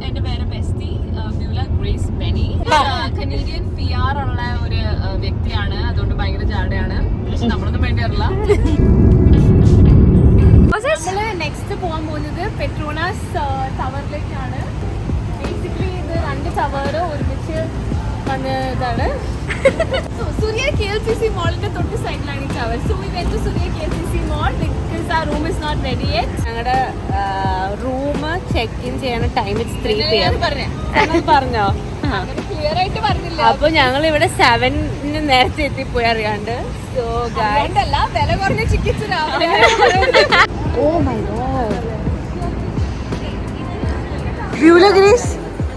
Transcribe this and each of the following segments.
എന്റെ പേര് bestie Beulah grace Bani. Canadian PR ഉള്ള ഒരു വ്യക്തിയാണ്. അതുകൊണ്ട് ഭയങ്കര ജാടയാണ്. പക്ഷെ നമ്മളൊന്നും വേണ്ടിയല്ല. നമ്മള് നെക്സ്റ്റ് പോകാൻ പോകുന്നത് പെട്രോണാസ് ടവറിലേക്കാണ്. ബേസിക്കലി ഇത് 2 ടവർ ഒരുമിച്ച് വന്നതാണ്. സൂര്യ KLCC മോളിന്റെ തൊട്ട് സൈഡിലാണ് ഈ tower. So we went to Suria KLCC mall because our room is not ready yet. ഞങ്ങളുടെ റൂം ചെക്ക് ഇൻ ചെയ്യണ ടൈം 3 PM പറഞ്ഞോ? ക്ലിയർ ആയിട്ട് പറഞ്ഞില്ല. അപ്പൊ ഞങ്ങൾ ഇവിടെ 7 നേരത്തെ എത്തിപ്പോയി അറിയാണ്ട്. സോ ഗൈഡല്ല വില കുറഞ്ഞ ചിക്കൻസ് രാവിലെ. Oh my God, Beulah Grace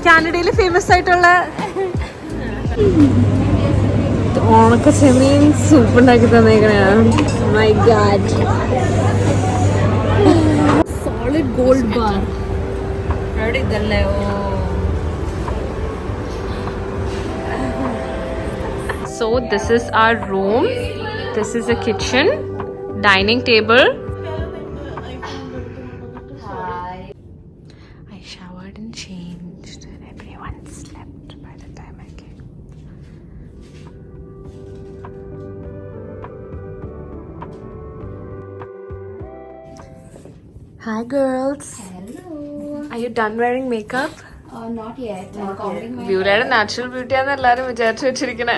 കാനഡയിൽ ഫേമസ് ആയിട്ടുള്ള ഉണക്ക ചെമ്മീൻ സൂപ്പ് ഉണ്ടാക്കി തന്നേക്കണയാണ്. My God, solid gold bar അവിടെ ഇതല്ലേ? Oh, so this is our room. This is a kitchen, dining table. Hi. I showered and changed and everyone slept by the time I came. Hi girls. Hello. Are you done wearing makeup? Not yet. I'm combing my ബ്യൂലയുടെ natural beauty ആണെന്ന് എല്ലാവരും വിചാരിച്ചു വെച്ചിരിക്കണേ.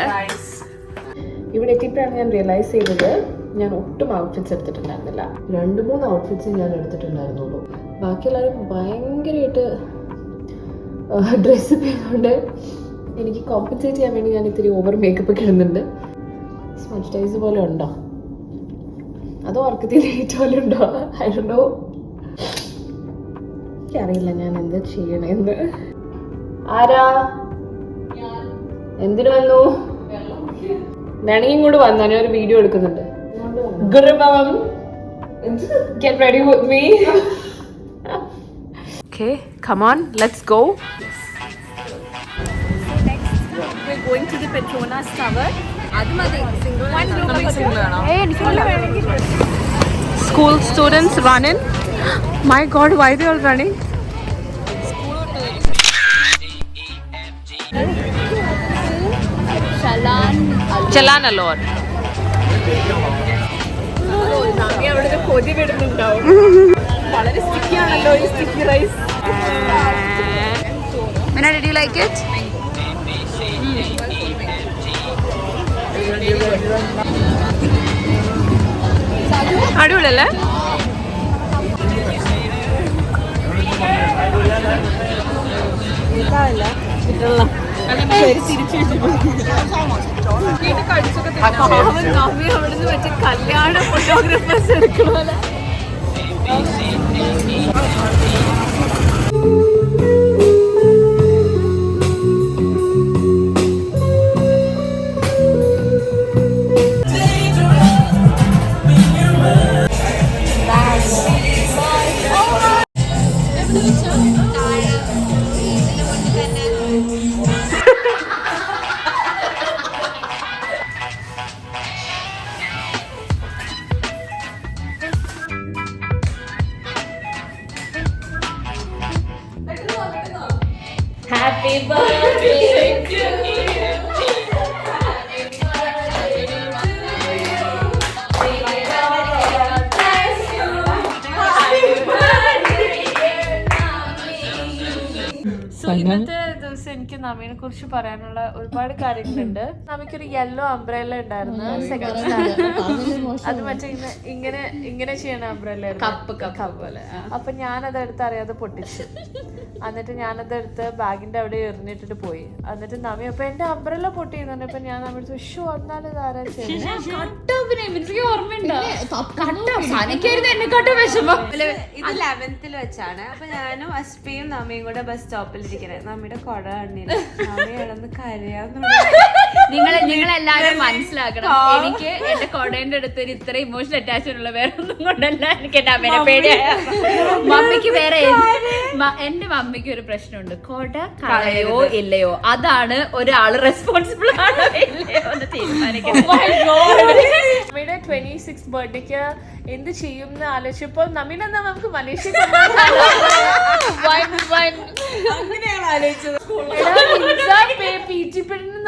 ഇവിടെ എത്തിയപ്പോഴാണ് ഞാൻ realise ചെയ്തത് ഞാൻ ഒട്ടും ഔട്ട്ഫിറ്റ്സ് എടുത്തിട്ടുണ്ടായിരുന്നില്ല. 2-3 ഔട്ട്ഫിറ്റ്സ് ഞാൻ എടുത്തിട്ടുണ്ടായിരുന്നുള്ളൂ. ബാക്കി എല്ലാവരും ഭയങ്കരമായിട്ട് ഡ്രസ്സ് ചെയ്തുകൊണ്ട് എനിക്ക് കോമ്പൻസേറ്റ് ചെയ്യാൻ വേണ്ടി ഞാൻ ഇത്തിരി ഓവർ മേക്കപ്പ് ഒക്കെ ഇടുന്നുണ്ട്. സ്മച്ച് ഡൈസ് പോലെ ഉണ്ടോ അതോ ഉറക്കത്തിൽ ലേറ്റ് പോലെ ഉണ്ടോ? I don't know. എനിക്കറിയില്ല ഞാൻ എന്താ ചെയ്യണേന്ന്. ആരാ എന്തിനു വന്നു? വേണമെങ്കിൽ ഇങ്ങോട്ട് വന്നാ ഞാൻ ഒരു വീഡിയോ എടുക്കുന്നുണ്ട്. Get ready with me. Okay, come on, let's go. So next we're going to the Petronas Tower. One room. School students running. My God, why they all running? Chalan alone. അവിടെ കൊതി വിടുന്നുണ്ടാവും. വളരെ sticky ആണല്ലോ ഈ sticky rice. Mina, did you like it? അടിപൊളിയല്ലേ? അവിടുന്ന് മറ്റേ കല്യാണ photographers എടുക്കണ Happy birthday to you. Happy birthday to you. May God bless you. Happy birthday, Nami. ഇന്നത്തെ ദിവസം എനിക്ക് നമീനെ കുറിച്ച് പറയാനുള്ള ഒരുപാട് കാര്യങ്ങളുണ്ട്. നമുക്കൊരു യെല്ലോ അംബ്രല്ല ഉണ്ടായിരുന്നു സെക്കൻഡ് സ്റ്റാൻഡേർഡ്. അത് മറ്റേ ഇങ്ങനെ ഇങ്ങനെ ചെയ്യണ അംബ്രല്ല കപ്പ് പോലെ. അപ്പൊ ഞാനതെടുത്ത് അറിയാതെ പൊട്ടിച്ചു. എന്നിട്ട് ഞാനതെടുത്ത് ബാഗിന്റെ അവിടെ എറിഞ്ഞിട്ടിട്ട് പോയി. എന്നിട്ട് നമി അപ്പൊ എന്റെ അംബ്രല്ല പൊട്ടിയെന്നു. അപ്പൊ ഞാൻ നമ്മുടെ ഷോ എന്നാലും ഇതാരാ ഇത് 11th വെച്ചാണ്. അപ്പൊ ഞാനും അസ്പിയും നമിയും കൂടെ ബസ് സ്റ്റോപ്പിൽ ഇരിക്കണേ. നമ്മുടെ കൊട കണ്ണിന് നമി ഇളന്ന് കരയാന്ന് നിങ്ങളെല്ലാരും മനസ്സിലാക്കണം, എനിക്ക് എന്റെ കൊടേന്റെ അടുത്ത് ഒരു ഇത്ര ഇമോഷണൽ അറ്റാച്ച്മെന്റ് ഉള്ള വേറെ ഒന്നും കൊണ്ടല്ല. എനിക്ക് എന്റെ അമ്മേനെ പേടിയായ മമ്മിക്ക് വേറെ എന്റെ മമ്മിക്ക് ഒരു പ്രശ്നമുണ്ട്, കൊട കളയോ ഇല്ലയോ, അതാണ് ഒരാള് റെസ്പോൺസിബിൾ ആണോ ഇല്ലയോ എന്ന് തീരുമാനിക്കുന്നത്. നമ്മുടെ 26th ബർത്ത്ഡേക്ക് എന്ത് ചെയ്യും എന്ന് ആലോചിച്ചപ്പോ നമ്മിനെന്താ നമുക്ക് മലേഷ്യ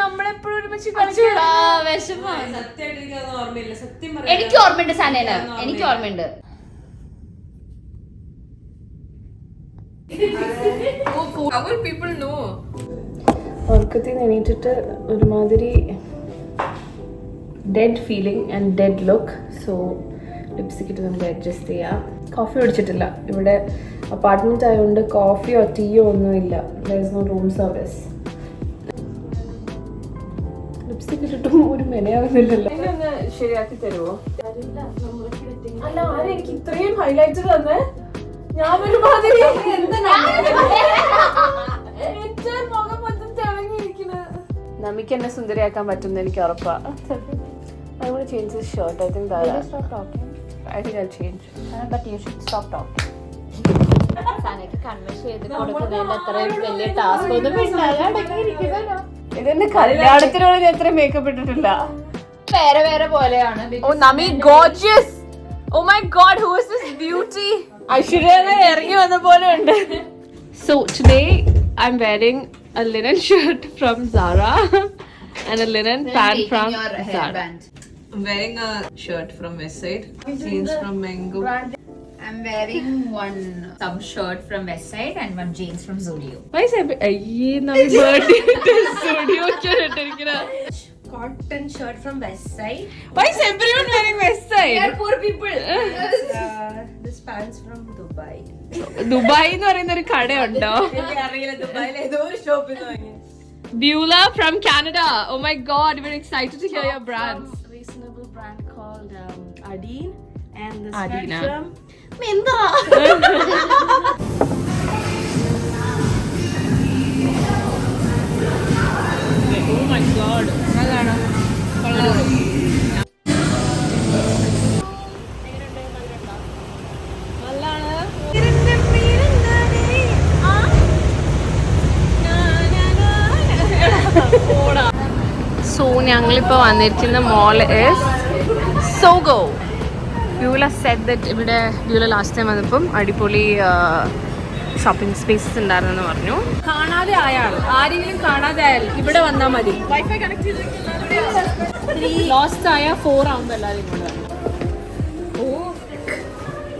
നമ്മളെപ്പോഴും ഒരുമിച്ച് എനിക്ക് ഓർമ്മയുണ്ട് സനേന, എനിക്ക് ഓർമ്മയുണ്ട്. ഉറക്കത്തിൽ എണീറ്റിട്ട് ഒരുമാതിരി dead feeling and dead look. So lipstick ഇട്ട് നമുക്ക് അഡ്ജസ്റ്റ് ചെയ്യാം. കോഫി കുടിച്ചിട്ടില്ല, ഇവിടെ അപ്പാർട്ട്മെന്റ് ആയതുകൊണ്ട് കോഫിയോ ടീയോ ഒന്നുമില്ല. There is no room service. Lipstick ഇട്ടിട്ടും ഒരു മെനയാവുന്നില്ലല്ലോ. ഒന്ന് ശരിയാക്കി തരുമോ? അല്ല, ആരും എനിക്ക് ഇത്രയും ഹൈലൈറ്റ് തന്നെ. ഞാൻ ഒരുമാതിരി നമുക്ക് എന്നെ സുന്ദരിയാക്കാൻ പറ്റുന്ന എനിക്ക് ഉറപ്പാ. I want to change this shirt. I think that. Stop talking. I think I'll change. But you should stop talking. സനയ്ക്ക് കൺവിൻസ് ചെയ്ത് കൊടുക്കുന്നതിൽ അത്രയും വലിയ ടാസ്ക് ഒന്നും ഇരിക്കുന്നല്ലോ. ഇതെന്നെ കല്യാണത്തിനോട് ഞാൻ എത്ര മേക്കപ്പ് ഇട്ടിട്ടില്ല. വേറെ വേറെ പോലെയാണ്. Oh, Nami, gorgeous. Oh my God, who is this beauty? Aishwarya ഇറങ്ങി വന്ന പോലെ ഉണ്ട്. So today I'm wearing a linen shirt from Zara and a linen pant from Zara. I'm wearing a shirt from Westside, jeans from Mango. I'm wearing some shirt from Westside and one jeans from Zudio. Why is it? Ayye, Nami birthday studio cheritirikira. Cotton shirt from Westside. Why is everyone wearing Westside? They are poor people. This pants from Dubai. Dubai എന്ന് പറയുന്ന ഒരു കടയുണ്ടോ? Beulah from Canada. Oh my God, we're excited to hear your brands. Reasonable brand called Adine, and this Adina. from Mindra. Oh my God. So ഞങ്ങളിപ്പോൾ വന്നിരിക്കുന്ന മോൾ is സോഗോ. Beulah Z that ഇവിടെ Beulah last time വന്നപ്പം അടിപൊളി shopping spaces ഉണ്ടായിരുന്നെന്ന് പറഞ്ഞു. കാണാതെ ആയാൽ ആരെങ്കിലും കാണാതെ ആയാൽ ഇവിടെ വന്നാൽ മതി. വൈഫൈ കണക്ട് ചെയ്ത് ലോസ്റ്റ് ആയ 4 ആവുമ്പോൾ എല്ലാവരും ഇവിടെ വന്നു.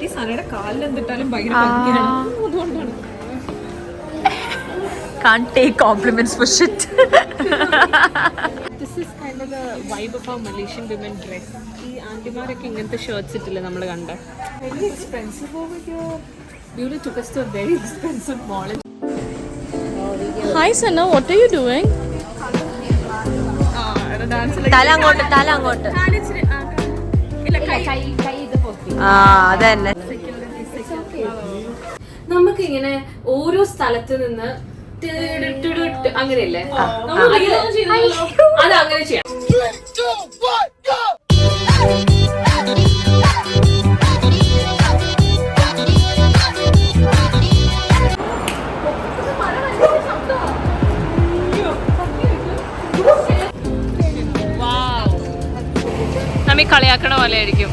ഈ സനയുടെ കാലിൽ എന്തിട്ടാലും ഭയങ്കര അതുകൊണ്ടാണ്. Can't take compliments for shit. This is kind of the vibe of our Malaysian women dress. ഈ ആന്റിമാരൊക്കെ ഇങ്ങനത്തെ ഷർട്ട്സ് ഇട്ടില്ലേ നമ്മൾ കണ്ട. Very expensive over here. Beauty took us to a very expensive mall. Hi Sana, what are you doing? തല അങ്ങോട്ട്. ഇല്ല, കൈ ഇത് പൊക്കി. അതന്നെ. നമുക്ക് ഇങ്ങനെ ഓരോ സ്ഥലത്ത് നിന്ന് അങ്ങനെയല്ലേ, അത് അങ്ങനെ ചെയ്യാം. നമ്മി കളിയാക്കണ പോലെ ആയിരിക്കും.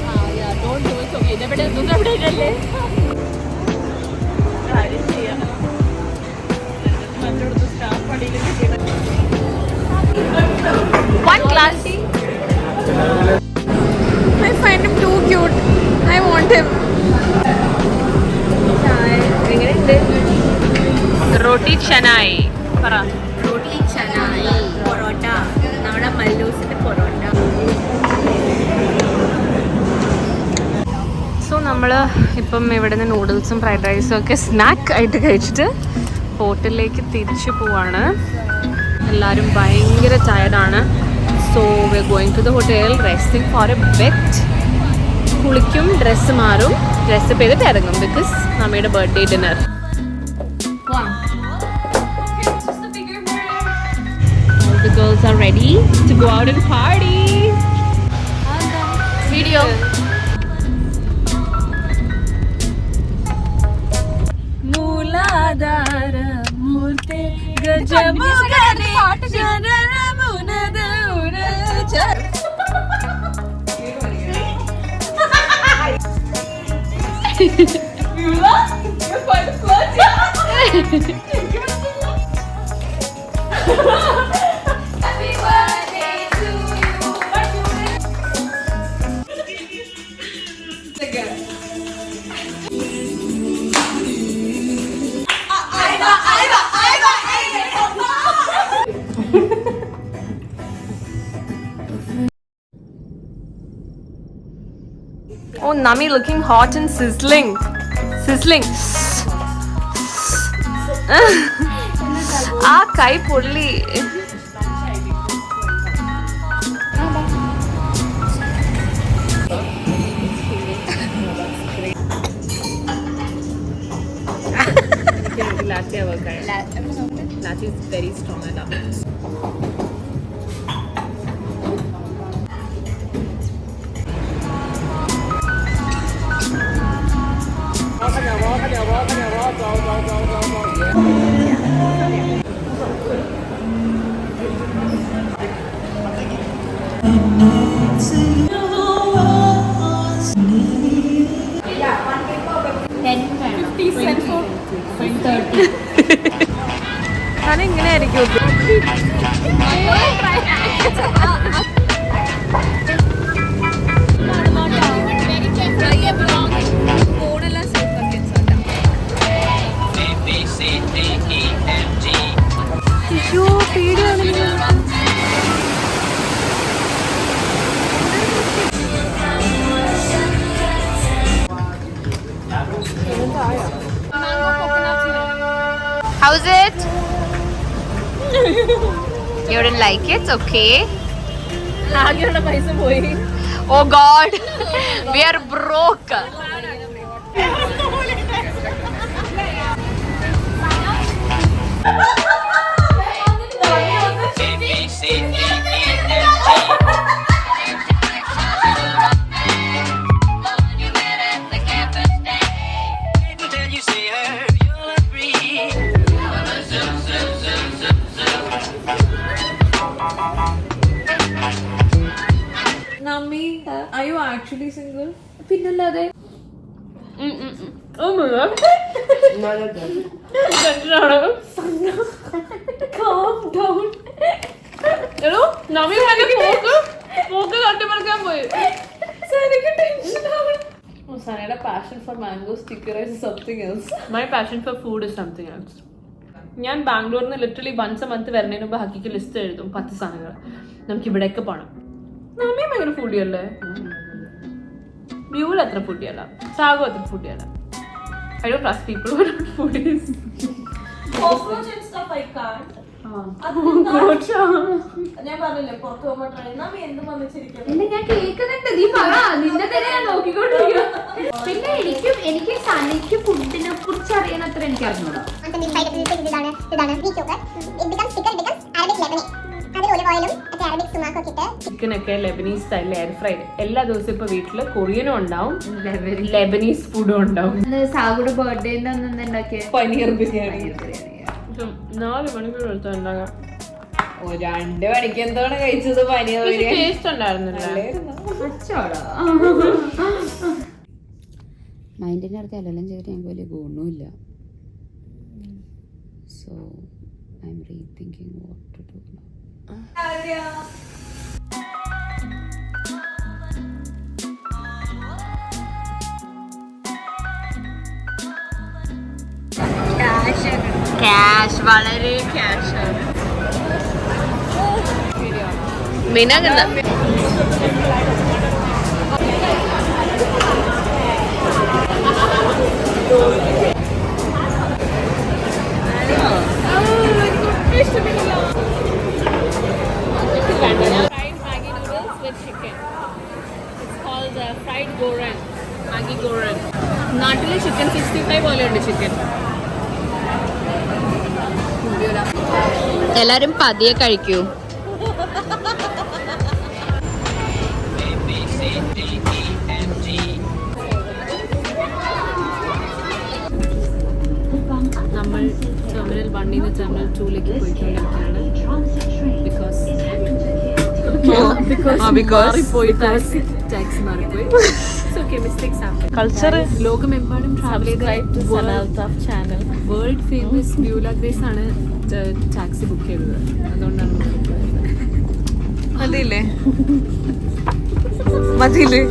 One class. I find him too cute. I want him. റോട്ടി ചനായി പറ. റോട്ടി ചനായി പൊറോട്ട, നമ്മുടെ മല്ലൂസിന്റെ പൊറോട്ട. സോ നമ്മൾ ഇപ്പം ഇവിടെ നിന്ന് നൂഡിൽസും ഫ്രൈഡ് റൈസും ഒക്കെ സ്നാക്ക് ആയിട്ട് കഴിച്ചിട്ട് ഹോട്ടലിലേക്ക് തിരിച്ചു പോവാണ്. എല്ലാവരും ഭയങ്കര ടയർഡാണ്. So we are going to the hotel, resting for a bit. കുളിക്കും, ഡ്രസ്സ് മാറും, ഡ്രസ്സ് ചെയ്തിട്ട് ഇറങ്ങും ബിക്കോസ് നമ്മുടെ birthday dinner. All the girls are ready to go out and party. Video. മൂലാധാര മൂർത്തി ഗജമുഖനെ Oh, Nami looking hot and sizzling. Sizzling. ആ കൈ പൊള്ളി. Latte is very strong. I love it. ഞാൻ ഇങ്ങനെ ആയിരിക്കും. How's it? You didn't like it? Okay. ആകെയുള്ള പൈസ പോയി. Oh God, we are broke. Nami, are you actually single? പിന്നല്ലാതെ Calm down. നവി പോക്ക് തട്ടിപ്പറിക്കാൻ പോയി. Sanada passion for mango sticker is something else. My passion for food is something else. ഞാൻ ബാംഗ്ലൂരിൽ നിന്ന് literally once A month വരുന്നതിന് മുമ്പ് ഹക്കിക്ക് list എഴുതും 10 സാധനങ്ങൾ നമുക്ക് ഇവിടെയൊക്കെ പോകണം. നമ്മയും ഭയങ്കര ഫുഡിയല്ലേ? ബ്യൂൾ അത്ര ഫുഡിയല്ല, സാഗു അത്ര ഫുഡിയല്ല. I don't trust people who are not foodies. Cockroach and stuff I can't. ഞാൻ പറഞ്ഞില്ലേ പുറത്ത് പോകുമ്പോ ട്രൈ നമ്മ എന്ത് വന്നിച്ചിരിക്കും. ഞാൻ കേൾക്കുന്നുണ്ട്, നീ പറ, നിന്റെ തന്നെ ഞാൻ നോക്കിക്കൊണ്ടിരിക്കുക. പിന്നെ എനിക്ക് സനയ്ക്ക് ഫുഡിനെ കുറിച്ച് അറിയാനത്ര എനിക്ക് അറിഞ്ഞൂടാ. ചിക്കനൊക്കെ ലെബനീസ് സ്റ്റൈലിൽ എയർ ഫ്രൈഡ് എല്ലാ ദിവസവും ഇപ്പൊ വീട്ടില് കൊറിയനും ഉണ്ടാവും, ലെബനീസ് ഫുഡും ഉണ്ടാവും. സാഗുടെ ബർത്ത്ഡേന്റെ അന്ന് ഉണ്ടാക്കിയ പനീർ ബിരിയാണി 4 മണിക്കൂർ എടുത്ത് ഉണ്ടാകാം. 2 മണിക്ക് എന്താണ് കഴിച്ചത്? പനീർ ബിരിയാണി ടേസ്റ്റ് ഉണ്ടായിരുന്നില്ല. മൈൻഡിൻ്റെ അടുത്ത് എല്ലാം ചെയ്തിട്ട് ഞങ്ങൾക്ക് വലിയ ഗുണമില്ല. So I'm rethinking what to do now. Cash വളരെ ക്യാഷ് ആണ്. മിനകുന്ന fried Maggi noodles with chicken. It's called fried goran, Maggi goran. നാട്ടിലെ ചിക്കൻ 65 പോലെയുണ്ട് ചിക്കൻ. എല്ലാരും പതിയെ കഴിക്കൂ. നമ്മൾ ടെർമിനൽ 1 നിന്ന് ടെർമിനൽ 2ലേക്ക് പോയിക്കൊണ്ടിരിക്കുകയാണ് മാറിപ്പോയി ടാക്സി മാറിപ്പോയി കൾച്ചർ ലോകമെമ്പാടും ട്രാവൽ ചെയ്ത channel world famous Beulah grace ആണ് ടാക്സി ബുക്ക് ചെയ്തത്. അതുകൊണ്ടാണ് മതിയില്ലേ മതിയില്ലേ